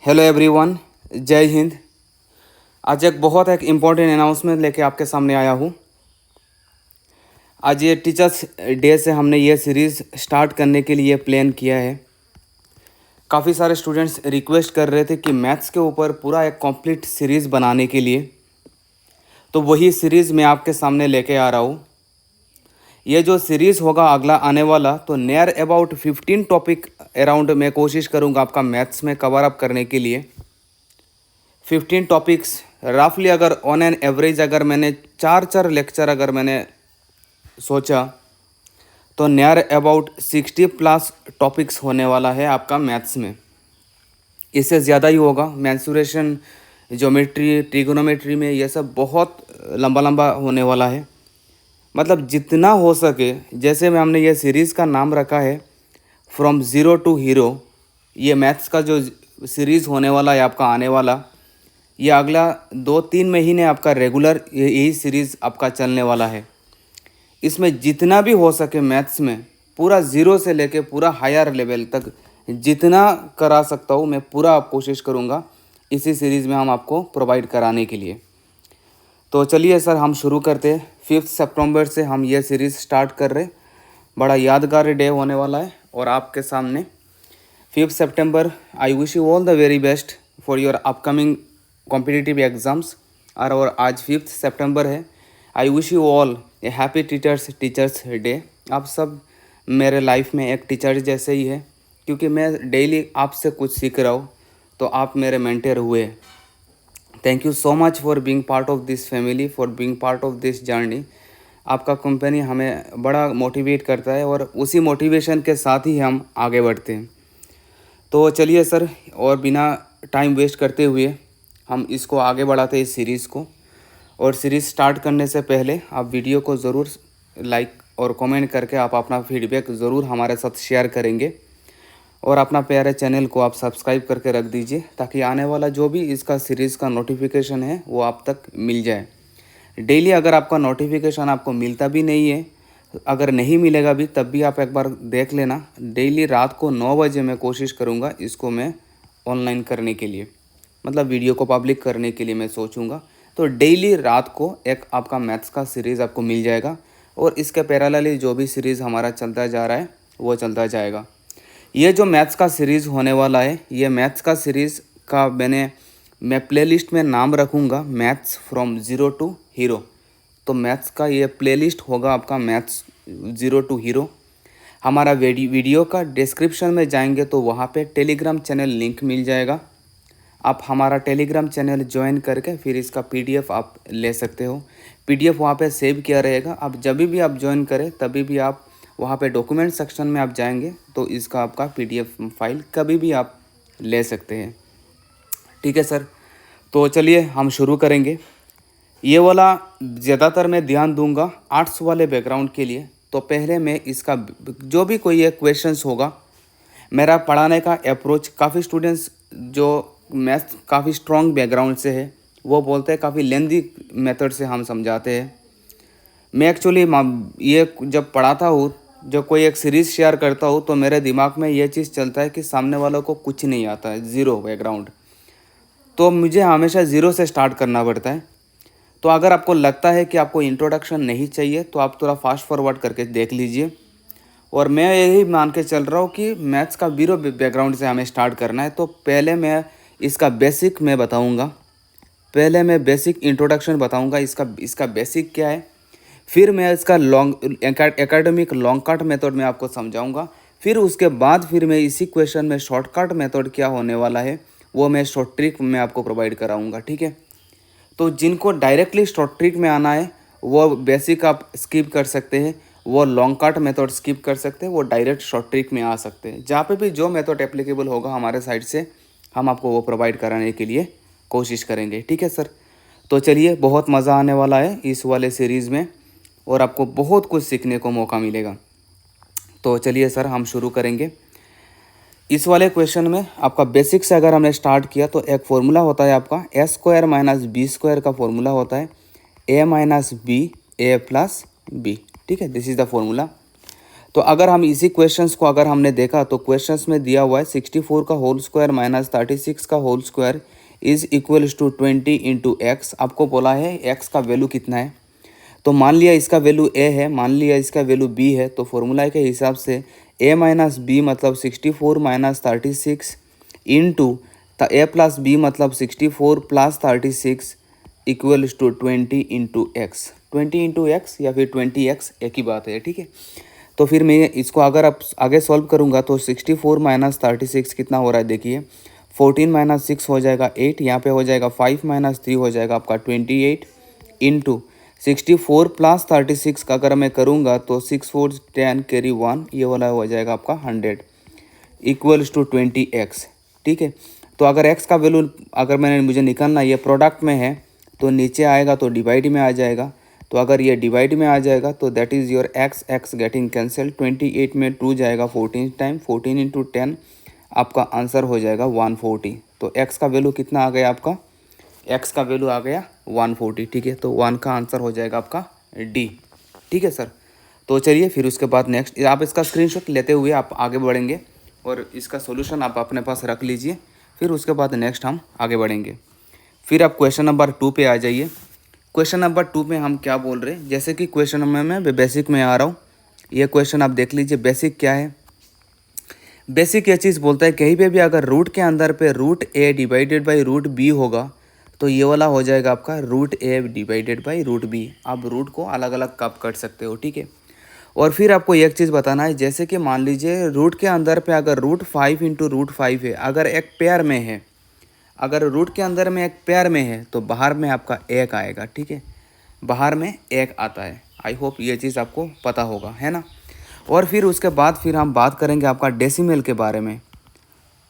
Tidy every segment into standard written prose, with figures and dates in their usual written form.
Hello everyone, जय हिंद। आज एक इम्पोर्टेंट अनाउंसमेंट लेके आपके सामने आया हूँ। आज ये टीचर्स डे से हमने ये सीरीज़ स्टार्ट करने के लिए प्लान किया है। काफ़ी सारे स्टूडेंट्स रिक्वेस्ट कर रहे थे कि मैथ्स के ऊपर पूरा एक कंप्लीट सीरीज़ बनाने के लिए, तो वही सीरीज़ मैं आपके सामने लेके आ रहा हूँ। ये जो सीरीज़ होगा अगला आने वाला, तो नियर अबाउट 15 टॉपिक अराउंड मैं कोशिश करूँगा आपका मैथ्स में कवर अप करने के लिए। 15 टॉपिक्स रफली, अगर ऑन एन एवरेज अगर मैंने चार लेक्चर अगर मैंने सोचा तो नियर अबाउट 60 प्लस टॉपिक्स होने वाला है आपका मैथ्स में। इससे ज़्यादा ही होगा। मेंसुरेशन, ज्योमेट्री, ट्रिगोनोमेट्री में ये सब बहुत लंबा लंबा होने वाला है। मतलब जितना हो सके, जैसे में हमने ये सीरीज़ का नाम रखा है फ्रॉम ज़ीरो टू हीरो। ये मैथ्स का जो सीरीज़ होने वाला है आपका आने वाला, ये अगला 2-3 महीने आपका रेगुलर यही सीरीज़ आपका चलने वाला है। इसमें जितना भी हो सके मैथ्स में पूरा ज़ीरो से लेके पूरा हायर लेवल तक जितना करा सकता हूँ मैं, पूरा कोशिश करूँगा इसी सीरीज़ में हम आपको प्रोवाइड कराने के लिए। तो चलिए सर, हम शुरू करते हैं। 5 सितंबर से हम ये सीरीज़ स्टार्ट कर रहे। बड़ा यादगार डे होने वाला है और आपके सामने 5 सितंबर। I wish you all the very best for your upcoming competitive exams. और आज 5 सितंबर है। I wish you all a happy teachers day. आप सब मेरे लाइफ में एक टीचर जैसे ही है, क्योंकि मैं डेली आपसे कुछ सीख रहा हूँ, तो आप मेरे मेंटर हुए। Thank you so much for being part of this family, for being part of this journey. आपका कंपनी हमें बड़ा मोटिवेट करता है और उसी मोटिवेशन के साथ ही हम आगे बढ़ते हैं। तो चलिए सर, और बिना टाइम वेस्ट करते हुए हम इसको आगे बढ़ाते हैं इस सीरीज़ को। और सीरीज़ स्टार्ट करने से पहले आप वीडियो को ज़रूर लाइक और कमेंट करके आप अपना फीडबैक ज़रूर हमारे साथ शेयर करेंगे। और अपना प्यारे चैनल को आप सब्सक्राइब करके रख दीजिए, ताकि आने वाला जो भी इसका सीरीज़ का नोटिफिकेशन है वो आप तक मिल जाए डेली। अगर आपका नोटिफिकेशन आपको मिलता भी नहीं है, अगर नहीं मिलेगा भी, तब भी आप एक बार देख लेना। डेली रात को 9 बजे मैं कोशिश करूँगा इसको मैं ऑनलाइन करने के लिए, मतलब वीडियो को पब्लिक करने के लिए मैं सोचूंगा। तो डेली रात को एक आपका मैथ्स का सीरीज़ आपको मिल जाएगा, और इसके पैरेलली जो भी सीरीज़ हमारा चलता जा रहा है वो चलता जाएगा। ये जो मैथ्स का सीरीज़ होने वाला है, ये मैथ्स का सीरीज़ का मैं प्लेलिस्ट में नाम रखूँगा maths from zero to hero. तो मैथ्स का ये प्लेलिस्ट होगा आपका मैथ्स ज़ीरो टू हीरो। हमारा वीडियो का डिस्क्रिप्शन में जाएंगे तो वहाँ पे टेलीग्राम चैनल लिंक मिल जाएगा। आप हमारा टेलीग्राम चैनल ज्वाइन करके फिर इसका पीडीएफ आप ले सकते हो। पीडीएफ वहाँ पे सेव किया रहेगा। आप जब भी आप ज्वाइन करें तभी भी आप वहाँ पे डॉक्यूमेंट सेक्शन में आप जाएंगे तो इसका आपका पीडीएफ फाइल कभी भी आप ले सकते हैं। ठीक है सर, तो चलिए हम शुरू करेंगे। ये वाला ज़्यादातर मैं ध्यान दूंगा आर्ट्स वाले बैकग्राउंड के लिए। तो पहले मैं इसका जो भी कोई एक क्वेश्चंस होगा, मेरा पढ़ाने का अप्रोच, काफ़ी स्टूडेंट्स जो मैथ्स काफ़ी स्ट्रॉन्ग बैकग्राउंड से है वो बोलते हैं काफ़ी लेंदी मेथड से हम समझाते हैं। मैं एक्चुअली ये जब पढ़ाता हूँ, जब कोई एक सीरीज़ शेयर करता हूँ, तो मेरे दिमाग में ये चीज़ चलता है कि सामने वालों को कुछ नहीं आता है, ज़ीरो बैकग्राउंड, तो मुझे हमेशा ज़ीरो से स्टार्ट करना पड़ता है। तो अगर आपको लगता है कि आपको इंट्रोडक्शन नहीं चाहिए तो आप थोड़ा फास्ट फॉरवर्ड करके देख लीजिए। और मैं यही मान के चल रहा हूँ कि मैथ्स का ज़ीरो बैकग्राउंड से हमें स्टार्ट करना है। तो पहले मैं इसका बेसिक मैं बताऊँगा, पहले मैं बेसिक इंट्रोडक्शन बताऊँगा इसका बेसिक क्या है। फिर मैं इसका एकेडमिक लॉन्ग कट मेथड में आपको समझाऊंगा। फिर उसके बाद फिर मैं इसी क्वेश्चन में शॉर्टकट मेथड क्या होने वाला है वो मैं शॉर्ट ट्रिक में आपको प्रोवाइड कराऊंगा। ठीक है, तो जिनको डायरेक्टली शॉर्ट ट्रिक में आना है वो बेसिक आप स्किप कर सकते हैं, वो लॉन्ग कट मेथड स्किप कर सकते हैं, वो डायरेक्ट शॉर्ट ट्रिक में आ सकते हैं। जहाँ पे भी जो मेथड एप्लीकेबल होगा हमारे साइड से हम आपको वो प्रोवाइड कराने के लिए कोशिश करेंगे। ठीक है सर, तो चलिए, बहुत मज़ा आने वाला है इस वाले सीरीज़ में और आपको बहुत कुछ सीखने को मौका मिलेगा। तो चलिए सर, हम शुरू करेंगे। इस वाले क्वेश्चन में आपका बेसिक से अगर हमने स्टार्ट किया तो एक फॉर्मूला होता है आपका a² - b² का फॉर्मूला होता है a - b a + b। ठीक है, दिस इज़ द फॉर्मूला। तो अगर हम इसी क्वेश्चंस को अगर हमने देखा तो क्वेश्चंस में दिया हुआ है 64 का होल स्क्वायर माइनस 36 का whole square is equals to 20 into x. आपको बोला है एक्स का वैल्यू कितना है। तो मान लिया इसका वैल्यू ए है, मान लिया इसका वैल्यू बी है, तो फॉर्मूला के हिसाब से ए माइनस बी मतलब 64 minus 36 into A plus B मतलब 64 plus 36 equals to 20 into x. 20 into x या फिर 20x एक ही बात है, ठीक है। तो फिर मैं इसको अगर आप आगे सॉल्व करूँगा तो 64 माइनस 36 कितना हो रहा है देखिए, 14 माइनस 6 हो जाएगा 8, यहाँ पे हो जाएगा 5 माइनस 3 हो जाएगा आपका 28 इंटू 64 प्लस 36 का अगर मैं करूँगा तो 6 4 10 कैरी 1, ये वाला हो जाएगा आपका 100 इक्वल्स टू 20x, ठीक है। तो अगर x का वैल्यू अगर मुझे निकालना ये प्रोडक्ट में है तो नीचे आएगा तो डिवाइड में आ जाएगा। तो अगर ये डिवाइड में आ जाएगा तो that is your x getting cancel. 28 में 2 जाएगा 14 टाइम, 14 इंटू 10 आपका आंसर हो जाएगा 140। तो x का वैल्यू कितना आ गया आपका, x का वैल्यू आ गया 140, ठीक है। तो 1 का आंसर हो जाएगा आपका D, ठीक है सर। तो चलिए फिर उसके बाद नेक्स्ट आप इसका स्क्रीनशॉट लेते हुए आप आगे बढ़ेंगे और इसका सॉल्यूशन आप अपने पास रख लीजिए। फिर उसके बाद नेक्स्ट हम आगे बढ़ेंगे। फिर आप क्वेश्चन नंबर 2 पे आ जाइए। क्वेश्चन नंबर 2 में हम क्या बोल रहे हैं, जैसे कि क्वेश्चन में मैं बेसिक में आ रहा हूँ। ये क्वेश्चन आप देख लीजिए। बेसिक क्या है, बेसिक ये चीज़ बोलता है कहीं पे भी अगर रूट के अंदर पे root A divided by root B होगा तो ये वाला हो जाएगा आपका root A divided by root B. आप रूट को अलग अलग कब कर सकते हो, ठीक है। और फिर आपको एक चीज़ बताना है, जैसे कि मान लीजिए रूट के अंदर पे अगर रूट 5 इंटू रूट 5 है, अगर एक पेयर में है, अगर रूट के अंदर में एक पेयर में है तो बाहर में आपका एक आएगा, ठीक है। बाहर में एक आता है। आई होप ये चीज़ आपको पता होगा, है ना। और फिर उसके बाद फिर हम बात करेंगे आपका डेसिमल के बारे में।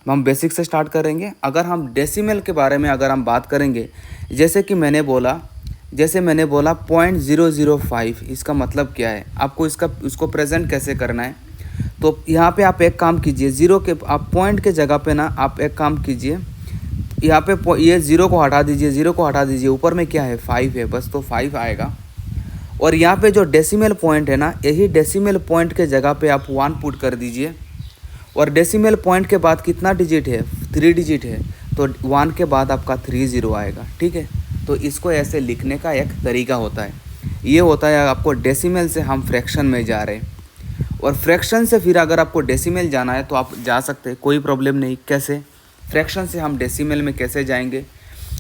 हम बेसिक से स्टार्ट करेंगे। अगर हम डेसिमल के बारे में अगर हम बात करेंगे, जैसे मैंने बोला 0.005, इसका मतलब क्या है, आपको उसको प्रेजेंट कैसे करना है। तो यहाँ पे आप एक काम कीजिए, ज़ीरो के आप पॉइंट के जगह पे ना आप एक काम कीजिए, यहाँ पे ये ज़ीरो को हटा दीजिए, ऊपर में क्या है 5 है बस, तो 5 आएगा। और यहाँ पे जो डेसिमल पॉइंट है ना, यही डेसिमल पॉइंट के जगह पे आप 1 पुट कर दीजिए। और डेसिमल पॉइंट के बाद कितना डिजिट है, 3 डिजिट है, तो 1 के बाद आपका 30 आएगा, ठीक है। तो इसको ऐसे लिखने का एक तरीका होता है। ये होता है आपको डेसिमल से हम फ्रैक्शन में जा रहे हैं, और फ्रैक्शन से फिर अगर आपको डेसिमल जाना है तो आप जा सकते हैं, कोई प्रॉब्लम नहीं। कैसे, फ्रैक्शन से हम डेसिमल में कैसे जाएंगे।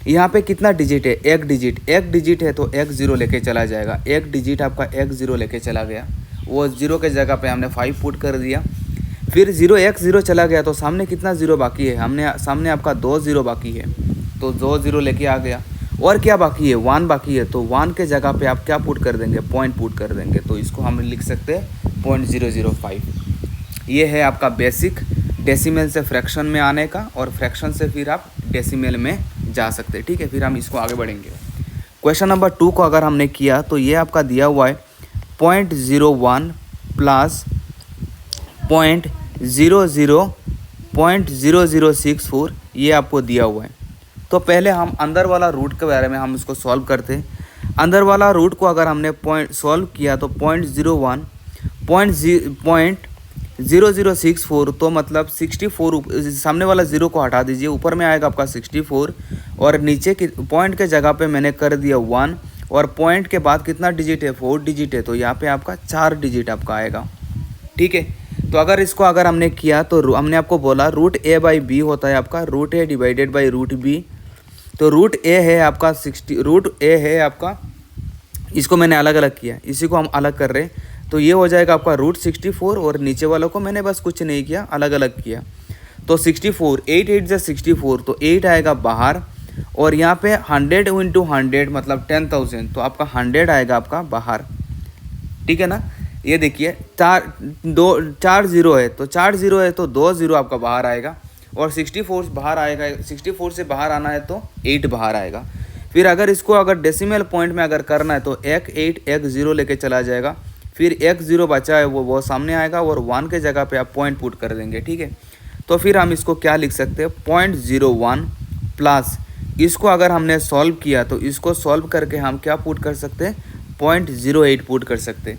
यहाँ पे कितना डिजिट है, एक डिजिट है तो एक ज़ीरो लेके चला जाएगा। एक डिजिट आपका एक ज़ीरो लेके चला गया, वो ज़ीरो के जगह पे हमने 5 पुट कर दिया। फिर एक ज़ीरो चला गया तो सामने कितना ज़ीरो बाकी है, सामने आपका 2 ज़ीरो बाकी है, तो 2 ज़ीरो लेके आ गया। और क्या बाकी है, 1 बाकी है, तो 1 के जगह पे आप क्या पुट कर देंगे, पॉइंट पुट कर देंगे। तो इसको हम लिख सकते हैं 0.005। ये है आपका बेसिक डेसिमल से फ्रैक्शन में आने का, और फ्रैक्शन से फिर आप डेसिमल में जा सकते हैं, ठीक है। फिर हम इसको आगे बढ़ेंगे। क्वेश्चन नंबर 2 को अगर हमने किया तो ये आपका दिया हुआ है 0.01 प्लस 0.0064, ये आपको दिया हुआ है। तो पहले हम अंदर वाला रूट के बारे में हम इसको सॉल्व करते हैं। अंदर वाला रूट को अगर हमने सॉल्व किया तो 0.0064, तो मतलब 64, सामने वाला ज़ीरो को हटा दीजिए, ऊपर में आएगा आपका 64, और नीचे की पॉइंट के जगह पे मैंने कर दिया 1, और पॉइंट के बाद कितना डिजिट है, 4 डिजिट है, तो यहाँ पे आपका 4 डिजिट आपका आएगा, ठीक है। तो अगर इसको अगर हमने किया तो हमने आपको बोला रूट ए बाई बी होता है आपका root A divided by root B. तो रूट ए है आपका 60, रूट ए है आपका, इसको मैंने अलग अलग किया, इसी को हम अलग कर रहे हैं। तो ये हो जाएगा आपका रूट 64, और नीचे वालों को मैंने बस कुछ नहीं किया, अलग अलग किया। तो 64, 8 8 जा 64, तो 8 आएगा बाहर, और यहाँ पे 100 इंटू 100 मतलब 10,000, तो आपका 100 आएगा आपका बाहर, ठीक है ना। ये देखिए 4 ज़ीरो है, तो 4 ज़ीरो है तो 2 ज़ीरो आपका बाहर आएगा, और 64 बाहर आएगा, 64 से बाहर आना है तो 8 बाहर आएगा। फिर अगर इसको अगर डेसिमल पॉइंट में अगर करना है तो एक 0 लेके चला जाएगा, फिर 1 ज़ीरो बचा है वो सामने आएगा, और 1 के जगह पे आप पॉइंट पुट कर देंगे, ठीक है। तो फिर हम इसको क्या लिख सकते हैं, 0.01 प्लस, इसको अगर हमने सॉल्व किया तो इसको सॉल्व करके हम क्या पुट कर सकते हैं, 0.08 पुट कर सकते हैं,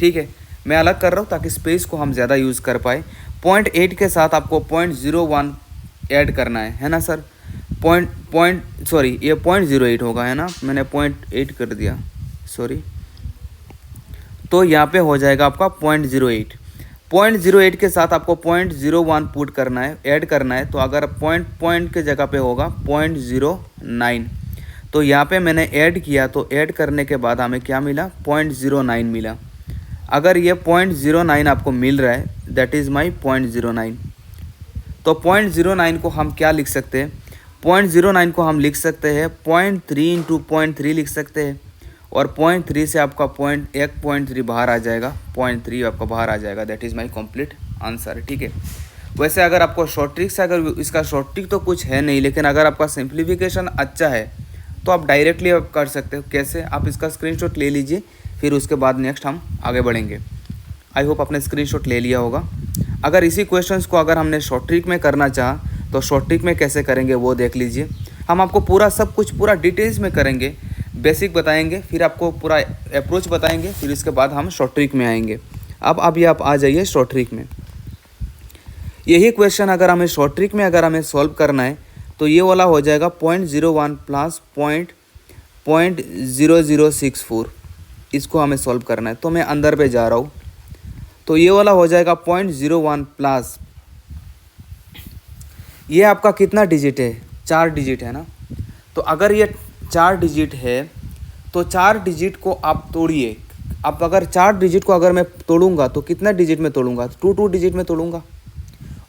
ठीक है। मैं अलग कर रहा हूँ ताकि स्पेस को हम ज़्यादा यूज़ कर पाए। 0.8 के साथ आपको 0.01 ऐड करना है ना सर। ये 0.08 होगा, है ना, मैंने 0.8 कर दिया, सॉरी। तो यहाँ पे हो जाएगा आपका 0.08। 0.08 के साथ आपको 0.01 पुट करना है, ऐड करना है। तो अगर पॉइंट के जगह पे होगा 0.09, तो यहाँ पे मैंने ऐड किया, तो ऐड करने के बाद हमें क्या मिला, 0.09 मिला। अगर ये 0.09 आपको मिल रहा है, दैट इज़ माई 0.09। तो 0.09 को हम क्या लिख सकते हैं, 0.09 को हम लिख सकते हैं 0.3 इंटू 0.3 लिख सकते हैं। और 0.3 से आपका 0.3 बाहर आ जाएगा, 0.3 आपका बाहर आ जाएगा। That is my complete answer, ठीक है। वैसे अगर आपको शॉर्ट ट्रिक से, अगर इसका शॉर्ट ट्रिक तो कुछ है नहीं, लेकिन अगर आपका सिंप्लीफिकेशन अच्छा है तो आप डायरेक्टली आप कर सकते हो। कैसे, आप इसका स्क्रीनशॉट ले लीजिए, फिर उसके बाद नेक्स्ट हम आगे बढ़ेंगे। आई होप आपने स्क्रीनशॉट ले लिया होगा। अगर इसी क्वेश्चंस को अगर हमने शॉर्ट ट्रिक में करना चाहा तो शॉर्ट ट्रिक में कैसे करेंगे वो देख लीजिए। हम आपको पूरा सब कुछ पूरा डिटेल्स में करेंगे, बेसिक बताएंगे, फिर आपको पूरा अप्रोच बताएंगे, फिर इसके बाद हम शॉर्ट ट्रिक में आएंगे। अब अभी आप आ जाइए शॉर्ट ट्रिक में। यही क्वेश्चन अगर हमें शॉर्ट ट्रिक में अगर हमें सॉल्व करना है तो ये वाला हो जाएगा 0.01 प्लस 0.0064, इसको हमें सॉल्व करना है। तो मैं अंदर पे जा रहा हूँ, तो ये वाला हो जाएगा 0.01 प्लस, ये आपका कितना डिजिट है, 4 डिजिट है ना। तो अगर ये 4 डिजिट है तो 4 डिजिट को आप तोड़िए। अब अगर 4 डिजिट को अगर मैं तोड़ूंगा तो कितना डिजिट में तोड़ूंगा, 2 डिजिट में तोड़ूंगा।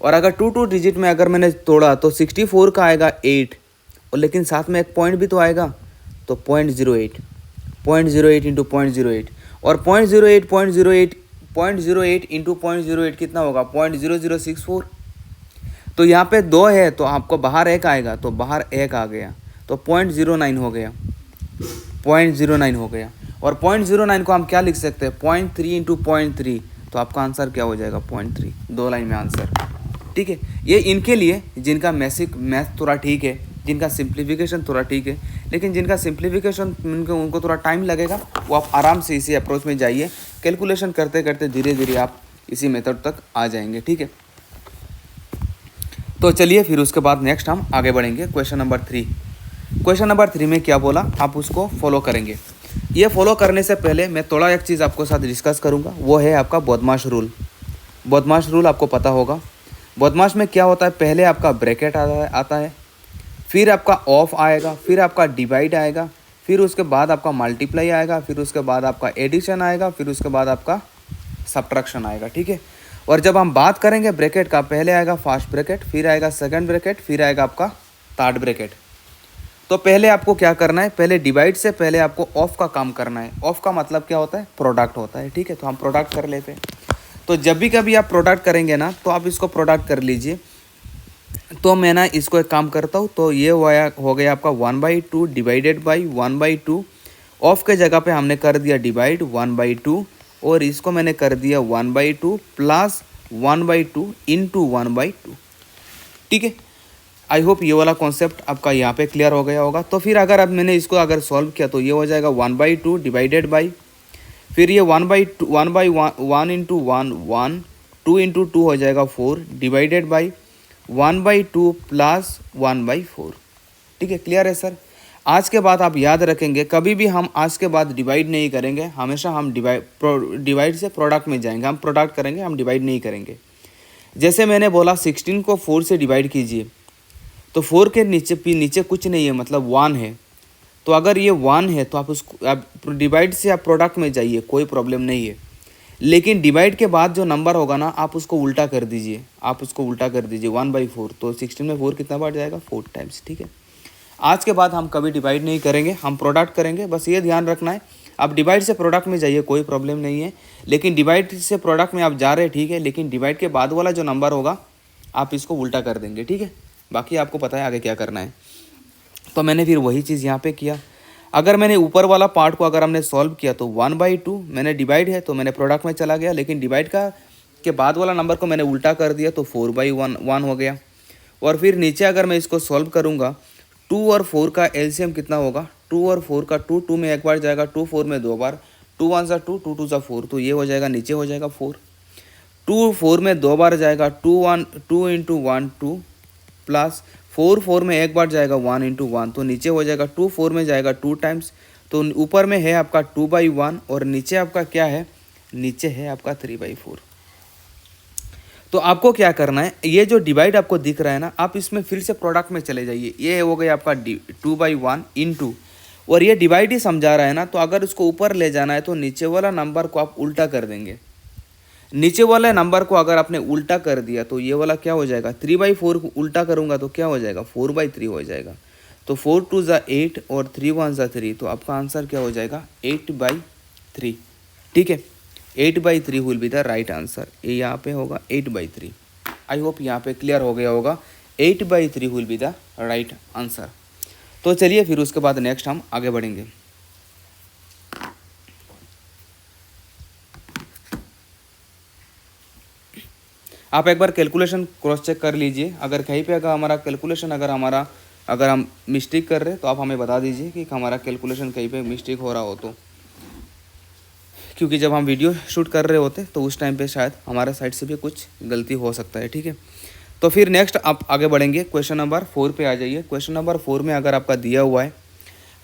और अगर 2 डिजिट में अगर मैंने तोड़ा तो 64 का आएगा 8, और लेकिन साथ में एक पॉइंट भी तो आएगा, तो 0.08 इंटू 0.08, और 0.08 इंटू 0.08 कितना होगा, 0.0064। तो यहाँ पे 2 है तो आपको बाहर 1 आएगा, तो बाहर 1 आ गया, तो 0.09 हो गया, 0.09 हो गया। और 0.09 को हम क्या लिख सकते हैं, 0.3 इंटू 0.3, तो आपका आंसर क्या हो जाएगा, 0.3। 2 लाइन में आंसर, ठीक है। ये इनके लिए जिनका मैथ थोड़ा ठीक है, जिनका सिंप्लीफिकेशन थोड़ा ठीक है, लेकिन जिनका सिंप्लीफिकेशन उनको थोड़ा टाइम लगेगा, वो आप आराम से इसी अप्रोच में जाइए। कैलकुलेशन करते करते धीरे धीरे आप इसी मेथड तक आ जाएंगे, ठीक है। तो चलिए फिर उसके बाद नेक्स्ट हम आगे बढ़ेंगे। क्वेश्चन नंबर 3 में क्या बोला, आप उसको फॉलो करेंगे। ये फॉलो करने से पहले मैं थोड़ा एक चीज़ आपको साथ डिस्कस करूँगा, वो है आपका बदमाश रूल। बदमाश रूल आपको पता होगा। बदमाश में क्या होता है, पहले आपका ब्रैकेट आता है, फिर आपका ऑफ आएगा, फिर आपका डिवाइड आएगा, फिर उसके बाद आपका मल्टीप्लाई आएगा, फिर उसके बाद आपका एडिशन आएगा, फिर उसके बाद आपका सब्ट्रैक्शन आएगा, ठीक है। और जब हम बात करेंगे ब्रैकेट का, पहले आएगा फर्स्ट ब्रैकेट, फिर आएगा सेकंड ब्रैकेट, फिर आएगा आपका थर्ड ब्रैकेट। तो पहले आपको क्या करना है, पहले डिवाइड से पहले आपको ऑफ का काम करना है। ऑफ का मतलब क्या होता है, प्रोडक्ट होता है, ठीक है। तो हम प्रोडक्ट कर लेते हैं। तो जब भी कभी आप प्रोडक्ट करेंगे ना, तो आप इसको प्रोडक्ट कर लीजिए। तो मैं ना इसको एक काम करता हूँ, तो ये हो गया आपका 1/2 डिवाइडेड बाई 1/2। ऑफ के जगह पे हमने कर दिया डिवाइड 1/2, और इसको मैंने कर दिया 1/2 प्लस 1/2 इंटू 1/2, ठीक है। आई होप ये वाला कॉन्सेप्ट आपका यहाँ पे क्लियर हो गया होगा। तो फिर अगर अब मैंने इसको अगर सॉल्व किया तो ये हो जाएगा 1/2 डिवाइडेड बाई, फिर ये 1/1 इंटू 1 2 इंटू 2 हो जाएगा 4 डिवाइडेड बाई 1/2 प्लस 1/4, ठीक है। क्लियर है सर। आज के बाद आप याद रखेंगे, कभी भी हम आज के बाद डिवाइड नहीं करेंगे, हमेशा हम डिवाइड से प्रोडक्ट में जाएंगे। हम प्रोडक्ट करेंगे, हम डिवाइड नहीं करेंगे। जैसे मैंने बोला 16 को 4 से डिवाइड कीजिए, तो 4 के नीचे कुछ नहीं है, मतलब 1 है। तो अगर ये 1 है तो आप उसको आप डिवाइड से आप प्रोडक्ट में जाइए, कोई प्रॉब्लम नहीं है। लेकिन डिवाइड के बाद जो नंबर होगा ना, आप उसको उल्टा कर दीजिए, 1/4। तो 16 में 4 कितना बढ़ जाएगा, 4 टाइम्स, ठीक है। आज के बाद हम कभी डिवाइड नहीं करेंगे, हम प्रोडक्ट करेंगे। बस ये ध्यान रखना है, आप डिवाइड से प्रोडक्ट में जाइए, कोई प्रॉब्लम नहीं है। लेकिन डिवाइड से प्रोडक्ट में आप जा रहे हैं, ठीक है, लेकिन डिवाइड के बाद वाला जो नंबर होगा आप इसको उल्टा कर देंगे, ठीक है। बाकी आपको पता है आगे क्या करना है। तो मैंने फिर वही चीज़ यहाँ पे किया। अगर मैंने ऊपर वाला पार्ट को अगर हमने सॉल्व किया तो 1/2 मैंने डिवाइड है तो मैंने प्रोडक्ट में चला गया, लेकिन डिवाइड के बाद वाला नंबर को मैंने उल्टा कर दिया तो 4/1 हो गया। और फिर नीचे अगर मैं इसको सॉल्व करूँगा, 2 और 4 का एलसीएम कितना होगा, 2 और 4 का 2 में एक बार जाएगा, 2 4 में 2 बार, 2 1 2, 2 2 4, तो ये हो जाएगा नीचे हो जाएगा 4। 2 4 में 2 बार जाएगा, 2 इंटू 1 2 प्लस 4 4 में एक बार जाएगा 1 इंटू 1, तो नीचे हो जाएगा 2 4 में जाएगा 2 टाइम्स, तो ऊपर में है आपका 2/1 और नीचे आपका क्या है, नीचे है आपका 3/4। तो आपको क्या करना है, ये जो डिवाइड आपको दिख रहा है ना, आप इसमें फिर से प्रोडक्ट में चले जाइए। ये हो गया आपका 2/1 इंटू, और ये डिवाइड ही समझा रहा है ना, तो अगर उसको ऊपर ले जाना है तो नीचे वाला नंबर को आप उल्टा कर देंगे। नीचे वाले नंबर को अगर आपने उल्टा कर दिया तो ये वाला क्या हो जाएगा, 3/4 को उल्टा करूँगा तो क्या हो जाएगा, 4/3 हो जाएगा। तो 4 2 8 और 3 1 3, तो आपका आंसर क्या हो जाएगा, 8/3। ठीक है, 8/3 will be the right answer. ये यहाँ पे होगा 8/3। आई होप यहाँ पे क्लियर हो गया होगा, 8/3 will be the right answer. तो चलिए फिर उसके बाद नेक्स्ट हम आगे बढ़ेंगे। आप एक बार कैलकुलेशन क्रॉस चेक कर लीजिए, अगर कहीं पे अगर हमारा कैलकुलेशन अगर हम मिस्टेक कर रहे हैं तो आप हमें बता दीजिए कि हमारा कैलकुलेशन कहीं पे मिस्टेक हो रहा हो तो, क्योंकि जब हम वीडियो शूट कर रहे होते तो उस टाइम पे शायद हमारे साइड से भी कुछ गलती हो सकता है। ठीक है, तो फिर नेक्स्ट आप आगे बढ़ेंगे, क्वेश्चन नंबर 4 पे आ जाइए। क्वेश्चन नंबर 4 में अगर आपका दिया हुआ है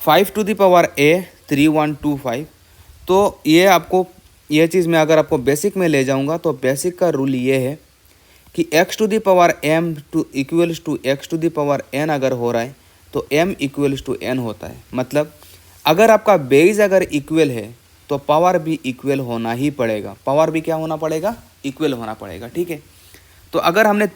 5 टू द पावर a 3125, तो ये आपको ये चीज़ मैं अगर आपको बेसिक में ले जाऊंगा तो बेसिक का रूल ये है कि x to the power m to equals to x to the power n अगर हो रहा है तो m इक्वल्स टू n होता है। मतलब अगर आपका बेस अगर इक्वल है तो पावर भी इक्वल होना ही पड़ेगा। पावर भी क्या होना पड़ेगा, इक्वल होना पड़ेगा। ठीक है, तो अगर हमने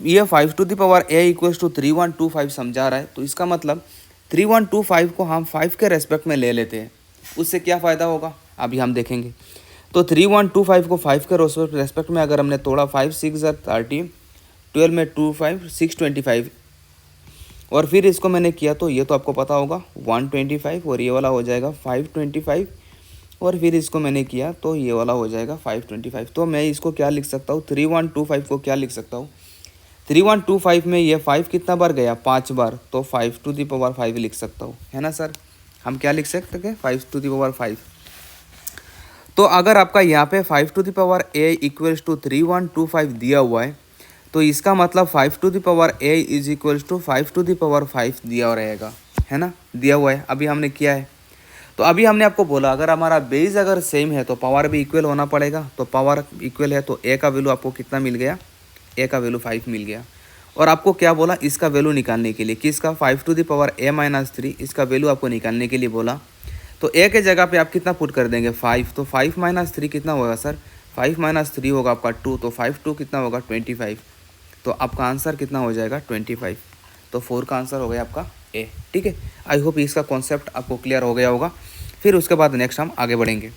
ये 5 to the power a equals to 3125 समझा रहा है, तो इसका मतलब 3125 को हम 5 के रेस्पेक्ट में ले लेते हैं। उससे क्या फ़ायदा होगा अभी हम देखेंगे। तो 3125 को 5 के रेस्पेक्ट में अगर हमने तोड़ा, 5 6 30, 12 में 2 5 625, और फिर इसको मैंने किया तो ये तो आपको पता होगा 125, और ये वाला हो जाएगा 525, और फिर इसको मैंने किया तो ये वाला हो जाएगा 525। तो मैं इसको क्या लिख सकता हूँ, 3125 को क्या लिख सकता हूँ, 3125 में ये 5 कितना बार गया, 5 बार, तो 5 टू द पावर 5 लिख सकता हूँ, है ना सर। हम क्या लिख सकते हैं, 5 टू द पावर 5। तो अगर आपका यहाँ पे 5 to the power a equals to 3125 दिया हुआ है, तो इसका मतलब 5 to the power a is equals to 5 to the power 5 दिया रहेगा, है ना, दिया हुआ है। अभी हमने किया है, तो अभी हमने आपको बोला अगर हमारा बेस अगर सेम है तो पावर भी इक्वल होना पड़ेगा। तो पावर इक्वल है तो a का वैल्यू आपको कितना मिल गया, a का वैल्यू 5 मिल गया। और आपको क्या बोला, इसका वैल्यू निकालने के लिए, किसका, 5 टू द पावर a - 3, इसका वैल्यू आपको निकालने के लिए बोला। तो a के जगह पे आप कितना पुट कर देंगे, 5, तो 5 - 3 कितना होगा सर, 5 - 3 होगा आपका 2, तो 5 2 कितना होगा 25, तो आपका आंसर कितना हो जाएगा 25। तो 4 का आंसर हो गया आपका ए। ठीक है, आई होप इसका कॉन्सेप्ट आपको क्लियर हो गया होगा। फिर उसके बाद नेक्स्ट हम आगे बढ़ेंगे।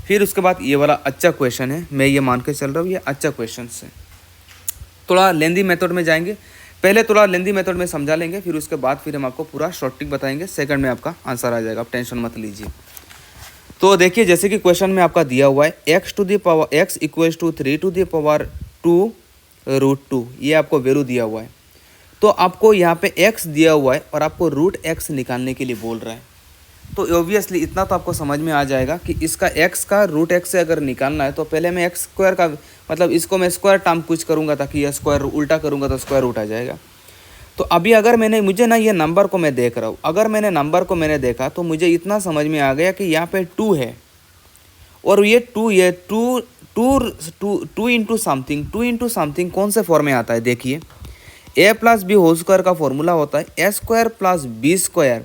फिर उसके बाद ये वाला अच्छा क्वेश्चन है, मैं ये मान के चल रहा हूँ ये अच्छा क्वेश्चन है। थोड़ा लेंदी मेथड में जाएंगे, पहले थोड़ा लेंदी मेथड में समझा लेंगे, फिर उसके बाद फिर हम आपको पूरा शॉर्ट ट्रिक बताएंगे, सेकंड में आपका आंसर आ जाएगा, आप टेंशन मत लीजिए। तो देखिए जैसे कि क्वेश्चन में आपका दिया हुआ है x to the power x equals to 3 to the power 2√2, ये आपको वैल्यू दिया हुआ है। तो आपको यहाँ पे x दिया हुआ है और आपको √x निकालने के लिए बोल रहा है। तो ऑब्वियसली इतना तो आपको समझ में आ जाएगा कि इसका x का √x से अगर निकालना है तो पहले मैं x स्क्वायर का मतलब इसको मैं स्क्वायर टर्म कुछ करूँगा ताकि यह स्क्वायर उल्टा करूँगा तो स्क्वायर रूट आ जाएगा। तो अभी अगर मुझे ना ये नंबर को मैं देख रहा हूँ, अगर मैंने नंबर को देखा तो मुझे इतना समझ में आ गया कि यहाँ पे 2 है और ये 2 इंटू समथिंग कौन से फॉर्म में आता है, देखिए a plus B whole square का फॉर्मूला होता है a square plus B square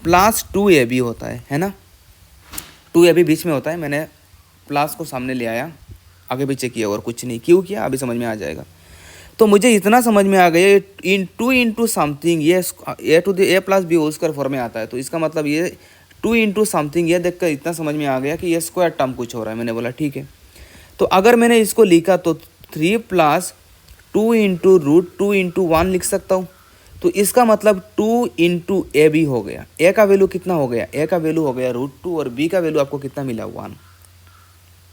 plus 2ab होता है ना, 2ab बीच में होता है, मैंने प्लस को सामने ले आया, आगे पीछे किया और कुछ नहीं, क्यों किया अभी समझ में आ जाएगा। तो मुझे इतना समझ में आ गया 2 इंटू समथिंग ये a plus B whole square form में आता है, तो इसका मतलब ये 2 इंटू समथिंग ये देखकर इतना समझ में आ गया कि ये स्क्वायर टर्म कुछ हो रहा है। मैंने बोला ठीक है, तो अगर मैंने इसको लिखा तो 3 प्लस 2 इंटू √2 इंटू 1 लिख सकता हूँ। तो इसका मतलब 2 इंटू ए बी हो गया, a का वैल्यू कितना हो गया, a का वैल्यू हो गया √2 और b का वैल्यू आपको कितना मिला 1।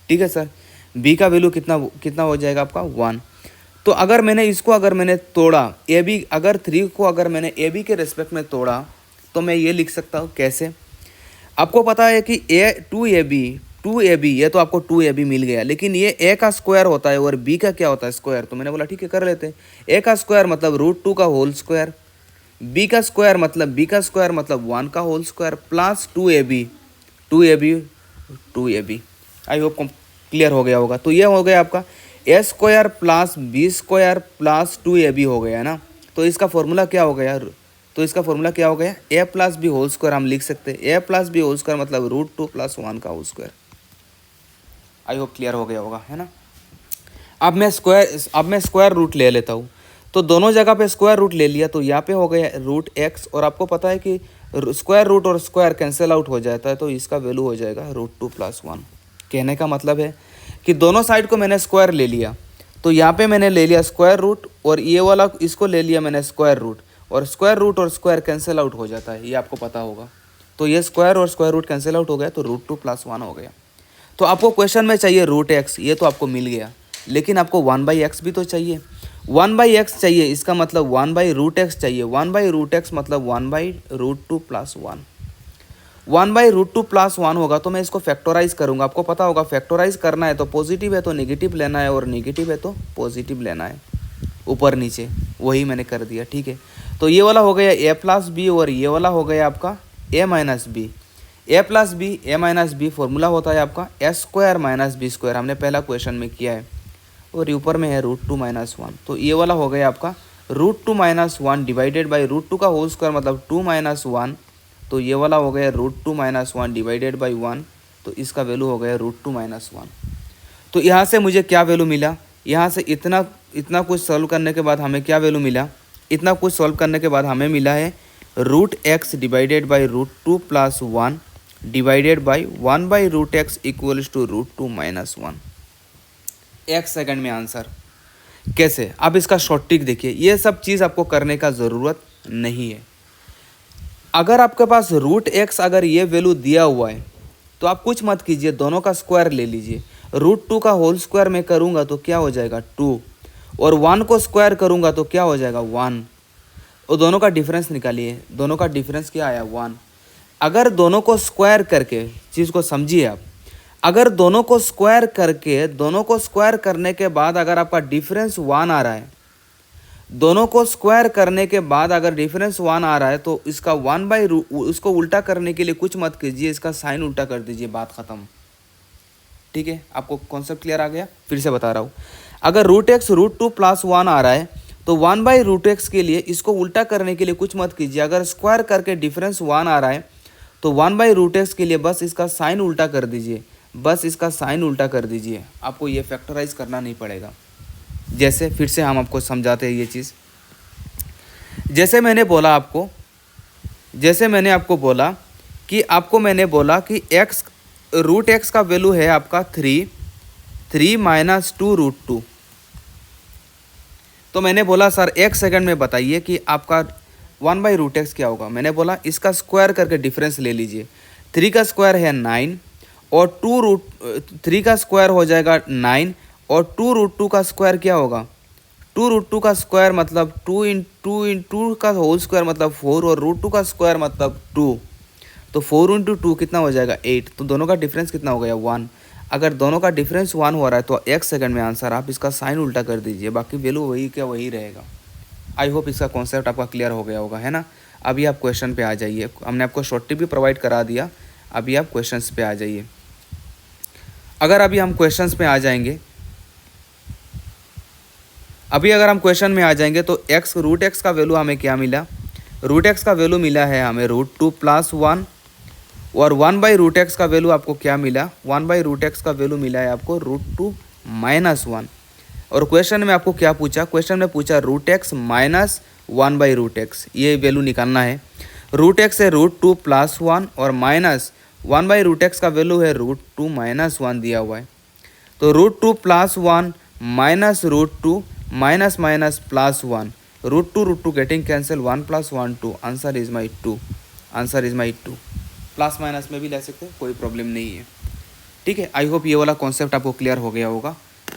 ठीक है सर, b का वैल्यू कितना हो जाएगा आपका 1। तो अगर मैंने तोड़ा ए बी, अगर 3 को अगर मैंने ए बी के रेस्पेक्ट में तोड़ा तो मैं ये लिख सकता हूँ कैसे, आपको पता है कि टू ए बी ये तो आपको 2ab मिल गया, लेकिन ये ए का स्क्वायर होता है और बी का क्या होता है स्क्वायर। तो मैंने बोला ठीक है कर लेते हैं। ए का स्क्वायर मतलब √2 का होल स्क्वायर, बी का स्क्वायर मतलब 1 का whole square plus 2ab। I hope clear हो गया होगा। तो ये हो गया आपका A square plus B square plus 2ab हो गया ना। तो इसका फॉर्मूला क्या हो गया, A plus B whole square हम लिख सकते हैं। A plus B whole square मतलब √2 + 1 का whole square. I hope clear हो गया होगा, है ना। अब मैं स्क्वायर रूट ले लेता हूँ। तो दोनों जगह पे स्क्वायर रूट ले लिया, तो यहाँ पे हो गया √x, और आपको पता है कि स्क्वायर रूट और स्क्वायर कैंसिल आउट हो जाता है, तो इसका वैल्यू हो जाएगा √2 + 1। कहने का मतलब है कि दोनों साइड को मैंने स्क्वायर ले लिया, तो यहाँ पे मैंने ले लिया स्क्वायर रूट, और ये वाला इसको ले लिया मैंने स्क्वायर रूट, और स्क्वायर कैंसिल आउट हो जाता है, ये आपको पता होगा। तो ये स्क्वायर और स्क्वायर रूट कैंसिल आउट हो गया, तो √2 + 1 हो गया। तो आपको क्वेश्चन में चाहिए √x, ये तो आपको मिल गया, लेकिन आपको 1/x भी तो चाहिए। 1/x चाहिए, इसका मतलब 1/√x चाहिए। 1/√x मतलब 1/√2 + 1। 1/√2 + 1 होगा, तो मैं इसको फैक्टराइज करूंगा। आपको पता होगा फैक्टराइज करना है तो पॉजिटिव है तो नेगेटिव लेना है, और नेगेटिव है तो पॉजिटिव लेना है, ऊपर नीचे। वही मैंने कर दिया, ठीक है। तो ये वाला हो गया a + b, और ये वाला हो गया आपका a - b। a + b formula होता है आपका a² - b², हमने पहला क्वेश्चन में किया है, और ऊपर में है √2 - 1। तो ये वाला हो गया आपका √2 - 1 डिवाइडेड बाई √2 का होल स्क्वायर मतलब 2 - 1। तो ये वाला हो गया √2 - 1 डिवाइडेड बाई 1, तो इसका वैल्यू हो गया √2 - 1। तो यहाँ से मुझे क्या वैल्यू मिला, यहाँ से इतना कुछ सॉल्व करने के बाद हमें क्या वैल्यू मिला, इतना कुछ सॉल्व करने के बाद हमें मिला है √x divided by √2 + 1 divided by 1/√x equals to √2 - 1। 1 second में आंसर। कैसे, अब इसका शॉर्ट ट्रिक देखिए। ये सब चीज़ आपको करने का ज़रूरत नहीं है। अगर आपके पास √x अगर ये वैल्यू दिया हुआ है, तो आप कुछ मत कीजिए, दोनों का स्क्वायर ले लीजिए। √2 का होल स्क्वायर में करूँगा तो क्या हो जाएगा 2, और 1 को स्क्वायर करूँगा तो क्या हो जाएगा 1, और दोनों का डिफरेंस निकालिए। दोनों का डिफरेंस क्या आया 1। अगर दोनों को स्क्वायर करके, चीज़ को समझिए आप, अगर दोनों को स्क्वायर करने के बाद अगर आपका डिफरेंस 1 आ रहा है, दोनों को स्क्वायर करने के बाद अगर डिफरेंस 1 आ रहा है, तो इसका 1/√, उसको उल्टा करने के लिए कुछ मत कीजिए, इसका साइन उल्टा कर दीजिए, बात ख़त्म। ठीक है, आपको कॉन्सेप्ट क्लियर आ गया। फिर से बता रहा हूँ, अगर √x √2 + 1 आ रहा है, तो 1/√x के लिए इसको उल्टा करने के लिए कुछ मत कीजिए। अगर स्क्वायर करके डिफरेंस 1 आ रहा है, तो 1/√x के लिए बस इसका साइन उल्टा कर दीजिए, आपको ये फैक्टराइज करना नहीं पड़ेगा। जैसे फिर से हम आपको समझाते हैं ये चीज़। जैसे मैंने बोला कि x √x का वैल्यू है आपका 3 - 2 √2। तो मैंने बोला सर 1 सेकंड में बताइए कि आपका 1/√x क्या होगा। मैंने बोला इसका स्क्वायर करके डिफरेंस ले लीजिए। 3 का स्क्वायर है 9, और 3 का स्क्वायर हो जाएगा 9, और 2 √2 का स्क्वायर क्या होगा, 2 √2 का स्क्वायर मतलब 2 का होल स्क्वायर मतलब 4, और √2 का स्क्वायर मतलब 2। तो 4 × 2 कितना हो जाएगा 8। तो दोनों का डिफरेंस कितना हो गया 1। अगर दोनों का डिफरेंस 1 हो रहा है तो 1 सेकंड में आंसर। आप इसका साइन उल्टा कर दीजिए, बाकी वैल्यू वही रहेगा। आई होप इसका कॉन्सेप्ट आपका क्लियर हो गया होगा, है ना। अभी आप क्वेश्चन पे आ जाइए। हमने आपको शॉर्ट टिप भी प्रोवाइड करा दिया, अभी आप क्वेश्चंस पे आ जाइए। अगर अभी हम क्वेश्चंस पे आ जाएंगे, अगर हम क्वेश्चन में आ जाएंगे तो √x का वैल्यू हमें क्या मिला, √x का वैल्यू मिला है हमें √2 + 1, और 1/√x का वैल्यू आपको क्या मिला, 1/√x का वैल्यू मिला है आपको √2 - 1। और क्वेश्चन में आपको क्या पूछा, क्वेश्चन में पूछा √x - 1/√x, ये वैल्यू निकालना है। √x है √2 + 1, और माइनस 1/√x का वैल्यू है √2 - 1 दिया हुआ है। तो √2 + 1 minus √2 minus minus +1, √2 getting cancel, 1 + 1 2, answer is my 2, plus minus में भी ले सकते हैं, कोई प्रॉब्लम नहीं है। ठीक है, आई होप ये वाला कॉन्सेप्ट आपको क्लियर हो गया होगा।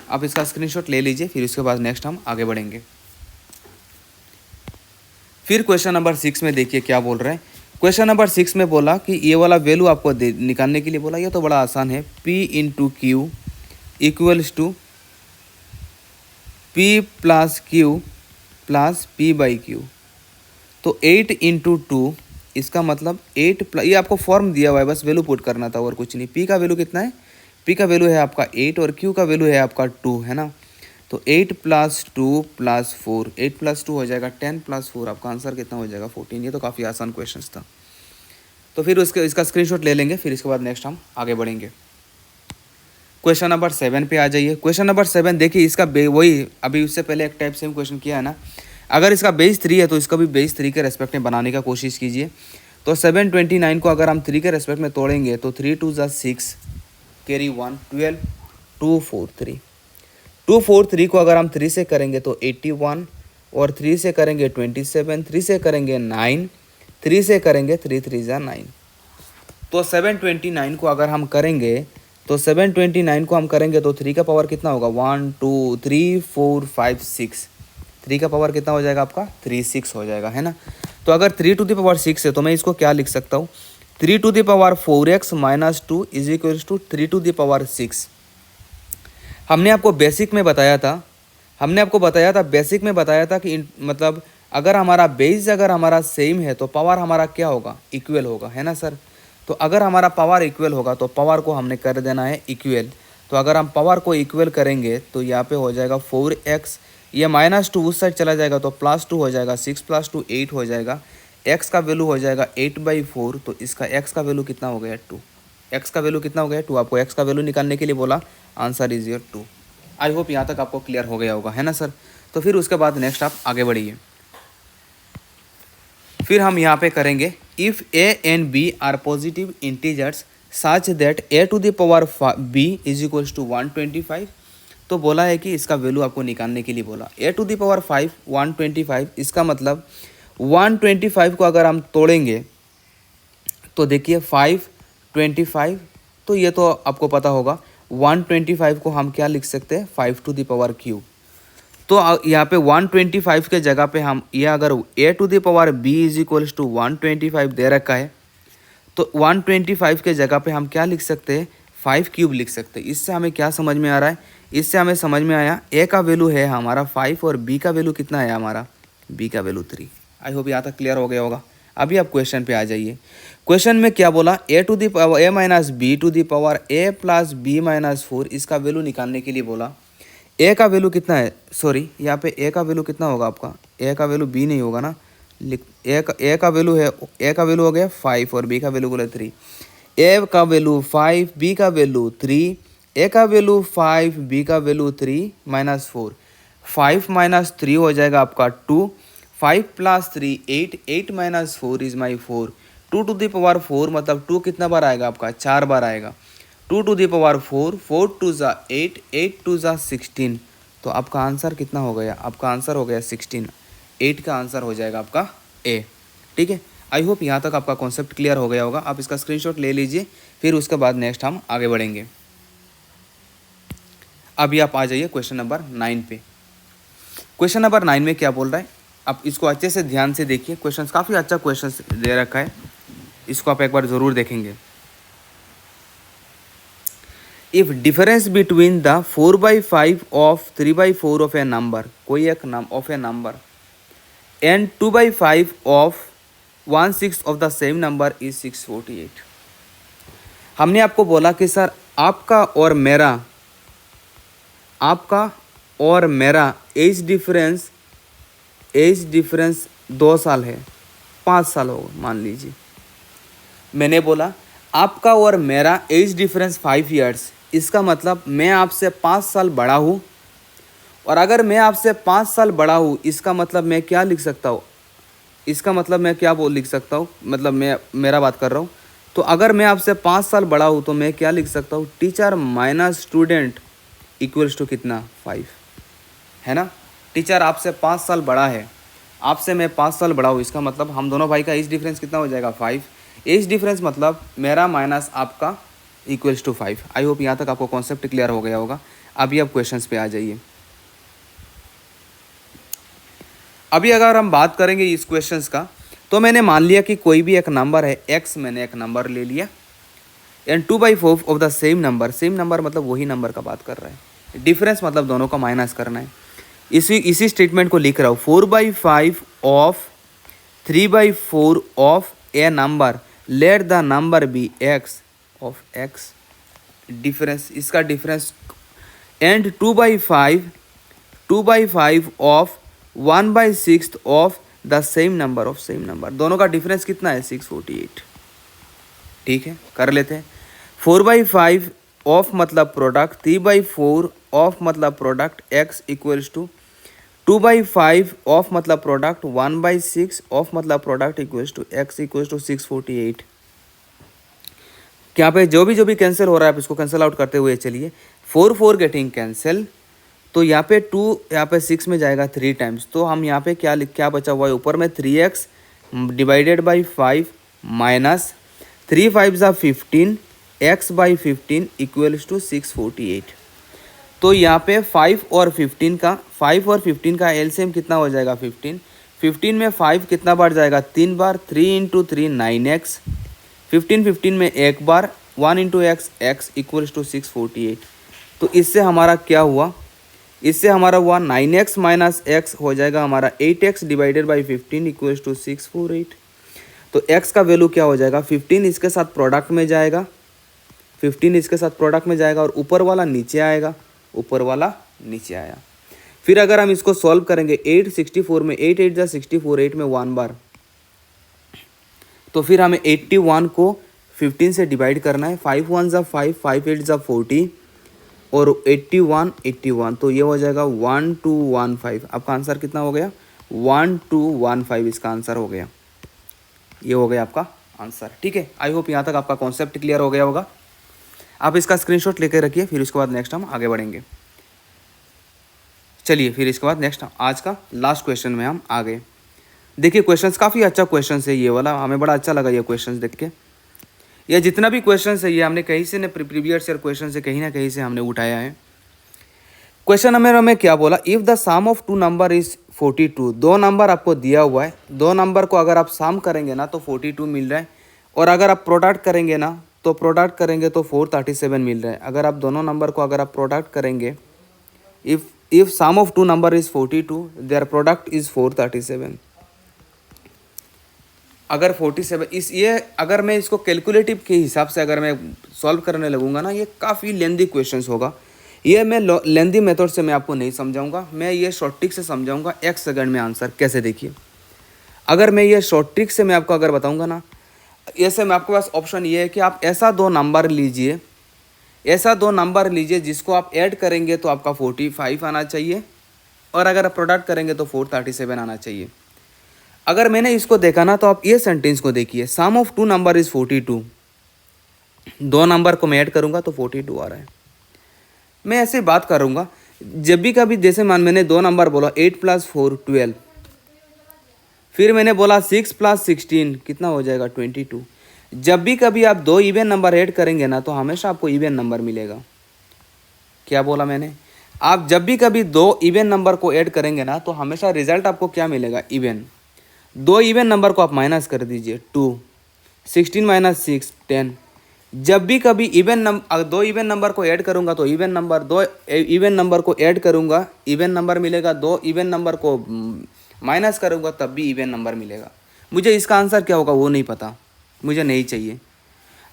आप इसका स्क्रीनशॉट ले लीजिए, फिर उसके बाद नेक्स्ट हम आगे बढ़ेंगे। फिर क्वेश्चन नंबर 6 में देखिए क्या बोल रहे हैं। क्वेश्चन नंबर 6 में बोला कि ये वाला वैल्यू आपको निकालने के लिए बोला। ये तो बड़ा आसान है, P into Q equals to P plus Q plus P by Q. तो 8 इंटू टू, इसका मतलब 8 प्लस, ये आपको फॉर्म दिया हुआ है, बस वैल्यू पुट करना था और कुछ नहीं। P का वैल्यू कितना है? P का वैल्यू है आपका 8 और Q का वैल्यू है आपका 2, है ना। तो 8 प्लस 2 प्लस 4, 8 प्लस 2 हो जाएगा 10 प्लस 4, आपका आंसर कितना हो जाएगा 14। ये तो काफ़ी आसान क्वेश्चन था। तो फिर इसका स्क्रीनशॉट ले लेंगे, फिर इसके बाद नेक्स्ट हम आगे बढ़ेंगे। क्वेश्चन नंबर 7 पे आ जाइए। क्वेश्चन नंबर 7 देखिए, इसका वही अभी उससे पहले एक टाइप सेम क्वेश्चन किया है ना। अगर इसका बेस 3 है तो इसका भी बेस 3 के रेस्पेक्ट में बनाने का कोशिश कीजिए। तो 729 को अगर हम 3 के रेस्पेक्ट में तोड़ेंगे तो 3 2 ज़ा 6 कैरी 1 12 2 4 3। 2 4 3 को अगर हम 3 से करेंगे तो 81 और 3 से करेंगे 27, 3 से करेंगे 9, 3 से करेंगे 3 3 ज़ा 9। तो 729 को अगर हम करेंगे तो 729 को हम करेंगे तो 3 का पावर कितना होगा? 1 2 3 4 5 6। 3 का पावर कितना हो जाएगा आपका? 3 6 हो जाएगा, है ना। तो अगर 3 टू द पावर 6 है तो मैं इसको क्या लिख सकता हूँ? 3 to the power 4x minus 2 is equals to 3 to the power 6। हमने आपको बेसिक में बताया था, बेसिक में बताया था कि मतलब अगर हमारा बेस अगर हमारा सेम है तो पावर हमारा क्या होगा? इक्वल होगा, है ना सर। तो अगर हमारा पावर इक्वल होगा तो पावर को हमने कर देना है इक्वल। तो अगर हम पावर को इक्वल करेंगे तो यहाँ पे हो जाएगा 4x, ये माइनस 2 उस साइड चला जाएगा तो प्लस 2 हो जाएगा, 6 प्लस 2 8 हो जाएगा। x का वैल्यू हो जाएगा 8/4, तो इसका x का वैल्यू कितना हो गया? 2। x का वैल्यू कितना हो गया? 2। आपको x का वैल्यू निकालने के लिए बोला, answer is your 2। I hope यहाँ तक आपको क्लियर हो गया होगा, है ना सर। तो फिर उसके बाद नेक्स्ट आप आगे बढ़िए। फिर हम यहाँ पे करेंगे if a and b are positive integers such that a to the power b is equals to 125। तो बोला है कि इसका वैल्यू आपको निकालने के लिए बोला। a टू द पावर 5 125, इसका मतलब 125 को अगर हम तोड़ेंगे तो देखिए 5 25, तो ये तो आपको पता होगा 125 को हम क्या लिख सकते हैं? 5 टू द पावर क्यूब। तो यहाँ पे 125 के जगह पे हम ये अगर a to the power b is equals to 125 दे रखा है तो 125 के जगह पे हम क्या लिख सकते हैं? 5 क्यूब लिख सकते हैं। इससे हमें क्या समझ में आ रहा है? इससे हमें समझ में आया a का वैल्यू है हमारा 5 और b का वैल्यू कितना है हमारा? b का वैल्यू 3। आई होप यहाँ तक क्लियर हो गया होगा। अभी आप क्वेश्चन पे आ जाइए। क्वेश्चन में क्या बोला? a to the power a minus B to the power a plus B minus 4, इसका वैल्यू निकालने के लिए बोला। a का वैल्यू कितना है? सॉरी, यहाँ पे a का वैल्यू कितना होगा आपका? a का वैल्यू b नहीं होगा ना, a का वैल्यू है, a का वैल्यू हो गया 5 और b का वैल्यू बोला 3। a का वैल्यू 5, b का वैल्यू 3, a का वैल्यू 5, b का वैल्यू 3 माइनस 4। 5 माइनस 3 हो जाएगा आपका 2, 5 plus 3 8, 8 minus 4 is my 4। 2 to the power 4 मतलब 2 कितना बार आएगा आपका? 4 बार आएगा। 2 टू द पावर 4, 4 टू ज़ा 8, 8 टू ज़ा 16। तो आपका आंसर कितना हो गया? आपका आंसर हो गया 16। 8 का आंसर हो जाएगा आपका ए। ठीक है, आई होप यहाँ तक आपका कॉन्सेप्ट क्लियर हो गया होगा। आप इसका स्क्रीनशॉट ले लीजिए, फिर उसके बाद नेक्स्ट हम आगे बढ़ेंगे। अभी आप आ जाइए क्वेश्चन नंबर 9 पे। क्वेश्चन नंबर 9 में क्या बोल रहा है? आप इसको अच्छे से ध्यान से देखिए। क्वेश्चन काफ़ी अच्छा क्वेश्चन दे रखा है, इसको आप एक बार ज़रूर देखेंगे। If difference between the 4/5 of 3/4 of A number, कोई एक of A number, and 2/5 of 1/6 of the same number is 648। हमने आपको बोला कि सर आपका और मेरा एज डिफरेंस 2 साल है, 5 साल होगा मान लीजिए। मैंने बोला आपका और मेरा एज डिफरेंस 5 ईयर्स, इसका मतलब मैं आपसे 5 साल बड़ा हूँ। और अगर मैं आपसे 5 साल बड़ा हूँ, इसका मतलब मैं क्या लिख सकता हूँ? इसका मतलब मैं क्या लिख सकता हूँ? मतलब मैं मेरा बात कर रहा हूँ। तो अगर मैं आपसे 5 साल बड़ा हूँ तो मैं क्या लिख सकता हूँ? Teacher minus student equals to कितना? 5, है ना। टीचर आपसे 5 साल बड़ा है, आपसे मैं 5 साल बड़ा हूँ, इसका मतलब हम दोनों भाई का एज डिफरेंस कितना हो जाएगा? 5। एज डिफरेंस मतलब मेरा माइनस आपका इक्वल्स टू 5। आई होप यहाँ तक आपको कॉन्सेप्ट क्लियर हो गया होगा। अभी आप क्वेश्चंस पे आ जाइए। अभी अगर हम बात करेंगे इस क्वेश्चंस का, तो मैंने मान लिया कि कोई भी एक नंबर है x, मैंने एक नंबर ले लिया and 2/4 of the same number मतलब वही नंबर का बात कर रहा है, डिफरेंस मतलब दोनों का माइनस करना है। इसी स्टेटमेंट को लिख रहा हूँ 4/5 of 3/4 of A number, let the number be x of x, difference, इसका difference and 2/5 of 1/6 of the same number, दोनों का डिफरेंस कितना है 648। ठीक है, कर लेते हैं। 4/5 ऑफ मतलब प्रोडक्ट, 3/4 ऑफ मतलब product x equals to 2/5 of मतलब प्रोडक्ट, 1/6 ऑफ मतलब product equals to x equals to 648। यहाँ पे जो भी कैंसिल हो रहा है आप इसको कैंसिल आउट करते हुए चलिए। 4 गेटिंग कैंसिल, तो यहाँ पे 2 यहाँ पे 6 में जाएगा 3 टाइम्स, तो हम यहाँ पे क्या बचा हुआ है ऊपर में 3x डिवाइडेड बाई 5 माइनस 3 5 ज़ा 15 x/15 इक्वल्स टू 648। तो यहाँ पे 5 और 15 का एलसीएम कितना हो जाएगा 15 में 5 कितना बार जाएगा 3 बार, 3 × 3 9x, 15 में एक बार 1 × x इक्वल्स टू 648। तो इससे हमारा क्या हुआ, इससे हमारा हुआ 9x माइनस x हो जाएगा हमारा 8x divided by 15 equals to 648। तो x का वैल्यू क्या हो जाएगा 15 इसके साथ प्रोडक्ट में जाएगा, 15 इसके साथ प्रोडक्ट में जाएगा और ऊपर वाला नीचे आएगा, ऊपर वाला नीचे आया। फिर अगर हम इसको सॉल्व करेंगे 864 में 8 8 ज़ा 64, 8 में 1 बार, तो फिर हमें 81 को 15 से डिवाइड करना है, 5 1 ज़ा 5, 5 8 ज़ा 40 और 81, तो ये हो जाएगा 1215। आपका आंसर कितना हो गया 1215, इसका आंसर हो गया, ये हो गया आपका आंसर। ठीक है, आई होप यहाँ तक आपका कॉन्सेप्ट क्लियर हो गया होगा। आप इसका स्क्रीनशॉट लेकर रखिए, फिर उसके बाद नेक्स्ट हम आगे बढ़ेंगे। चलिए फिर इसके बाद नेक्स्ट आज का लास्ट क्वेश्चन में हम आ गए। देखिए क्वेश्चंस काफ़ी अच्छा क्वेश्चन है ये वाला, हमें बड़ा अच्छा लगा ये क्वेश्चंस देख के। ये जितना भी क्वेश्चन है ये हमने कहीं से न प्रीवियस ईयर क्वेश्चन से कहीं ना कहीं से हमने उठाया है। क्वेश्चन नंबर हमें क्या बोला, if the sum of 2 number is 42, 2 number आपको दिया हुआ है, 2 नंबर को अगर आप सम करेंगे ना तो 42 मिल रहा है, और अगर आप प्रोडक्ट करेंगे ना तो 437 मिल रहा है। अगर आप दोनों नंबर को अगर आप प्रोडक्ट करेंगे, if sum of 2 number is 42 their product is 437। अगर 47 ये अगर मैं इसको कैलकुलेटिव के हिसाब से अगर मैं सॉल्व करने लगूंगा ना, ये काफ़ी लेंदी क्वेश्चंस होगा। ये मैं लेंदी मेथड से मैं आपको नहीं समझाऊंगा, मैं ये शॉर्ट ट्रिक से समझाऊंगा 1 सेकंड में आंसर कैसे। देखिए अगर मैं ये शॉर्ट ट्रिक से मैं आपको अगर बताऊंगा ना, ऐसे में आपके पास ऑप्शन ये है कि आप ऐसा 2 नंबर लीजिए, ऐसा 2 नंबर लीजिए जिसको आप ऐड करेंगे तो आपका 45 आना चाहिए, और अगर आप प्रोडक्ट करेंगे तो 437 आना चाहिए। अगर मैंने इसको देखा ना तो आप ये सेंटेंस को देखिए, सम ऑफ 2 नंबर इज़ 42, 2 नंबर को मैं ऐड करूँगा तो 42 आ रहा है। मैं ऐसे बात करूँगा, जब भी कभी जैसे मैंने 2 नंबर बोला 8 + 4 12, फिर मैंने बोला 6 + 16 कितना हो जाएगा 22। जब भी कभी आप 2 इवन नंबर ऐड करेंगे ना तो हमेशा आपको इवन नंबर मिलेगा। क्या बोला मैंने, आप जब भी कभी 2 इवन नंबर को ऐड करेंगे ना तो हमेशा रिजल्ट आपको क्या मिलेगा इवन। 2 इवन नंबर को आप माइनस कर दीजिए 2, 16 - 6 10। जब भी कभी 2 इवन नंबर को ऐड करूंगा तो इवन नंबर, 2 इवन नंबर को ऐड करूंगा इवन नंबर मिलेगा, 2 इवन नंबर को माइनस करूंगा तब भी इवन नंबर मिलेगा। मुझे इसका आंसर क्या होगा वो नहीं पता, मुझे नहीं चाहिए।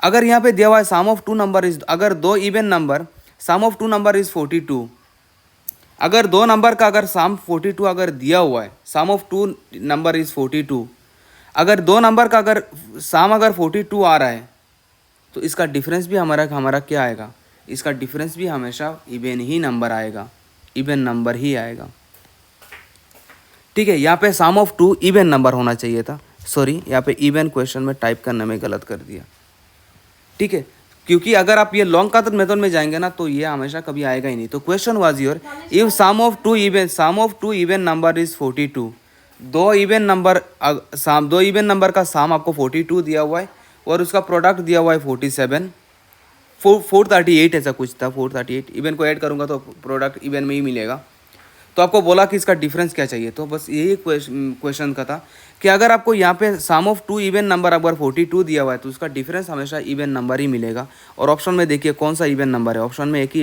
अगर यहाँ पे दिया हुआ है सम ऑफ 2 नंबर इज, अगर 2 even number sum of 2 number is 42, अगर 2 नंबर का अगर सम 42 अगर दिया हुआ है, सम ऑफ 2 नंबर इज 42, अगर 2 नंबर का अगर सम अगर 42 आ रहा है तो इसका डिफरेंस भी हमारा क्या आएगा, इसका डिफरेंस भी हमेशा इवन ही नंबर आएगा, इवन नंबर ही आएगा। ठीक है, यहाँ पे सम ऑफ 2 इवन नंबर होना चाहिए था, सॉरी यहाँ पे इवन क्वेश्चन में टाइप करने में गलत कर दिया। ठीक है, क्योंकि अगर आप ये लॉन्ग का मेथड में जाएंगे ना तो ये हमेशा कभी आएगा ही नहीं। तो question was your, if sum of 2 even number is 42, 2 even number का सम आपको 42 दिया हुआ है और उसका प्रोडक्ट दिया हुआ है 47, 438 ऐसा कुछ था, 438 इवन को ऐड करूंगा तो प्रोडक्ट इवन में ही मिलेगा। तो आपको बोला कि इसका डिफरेंस क्या चाहिए, तो बस यही क्वेश्चन का था कि अगर आपको यहाँ पे सम ऑफ टू इवन नंबर अगर 42 दिया हुआ है तो उसका डिफरेंस हमेशा इवन नंबर ही मिलेगा। और ऑप्शन में देखिए कौन सा इवन नंबर है, ऑप्शन में एक ही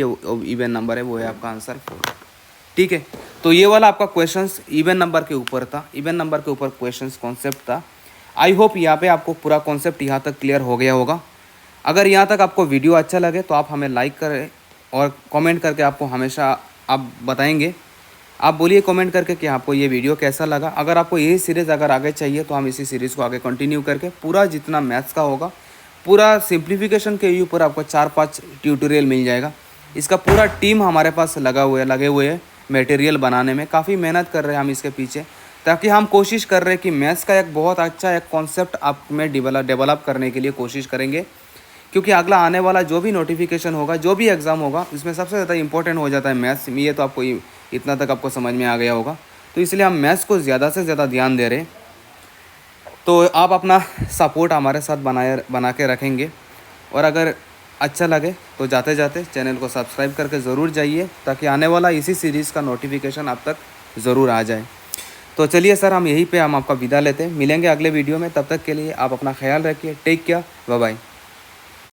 इवन नंबर है, वो है आपका आंसर 4। ठीक है, तो ये वाला आपका क्वेश्चंस इवन नंबर के ऊपर था, इवन नंबर के ऊपर क्वेश्चंस कॉन्सेप्ट था। आई होप यहाँ पे आपको पूरा कॉन्सेप्ट यहाँ तक क्लियर हो गया होगा। अगर यहाँ तक आपको वीडियो अच्छा लगे तो आप हमें लाइक करें और कमेंट करके आपको हमेशा आप बताएंगे, आप बोलिए कमेंट करके कि आपको ये वीडियो कैसा लगा। अगर आपको यही सीरीज़ अगर आगे चाहिए तो हम इसी सीरीज़ को आगे कंटिन्यू करके पूरा जितना मैथ्स का होगा पूरा सिंप्लीफिकेशन के ऊपर आपको 4-5 ट्यूटोरियल मिल जाएगा। इसका पूरा टीम हमारे पास लगे हुए है मटेरियल बनाने में, काफ़ी मेहनत कर रहे हैं हम इसके पीछे, ताकि हम कोशिश कर रहे हैं कि मैथ्स का एक बहुत अच्छा एक कॉन्सेप्ट आप में डेवलप करने के लिए कोशिश करेंगे। क्योंकि अगला आने वाला जो भी नोटिफिकेशन होगा, जो भी एग्ज़ाम होगा, इसमें सबसे ज़्यादा इंपॉर्टेंट हो जाता है मैथ्स। ये तो आपको इतना तक आपको समझ में आ गया होगा, तो इसलिए हम मैथ्स को ज़्यादा से ज़्यादा ध्यान दे रहे हैं। तो आप अपना सपोर्ट हमारे साथ बना के रखेंगे, और अगर अच्छा लगे तो जाते जाते चैनल को सब्सक्राइब करके ज़रूर जाइए, ताकि आने वाला इसी सीरीज़ का नोटिफिकेशन आप तक ज़रूर आ जाए। तो चलिए सर, हम यहीं पे आपका विदा लेते हैं, मिलेंगे अगले वीडियो में। तब तक के लिए आप अपना ख्याल रखिए, टेक केयर, बाय बाय।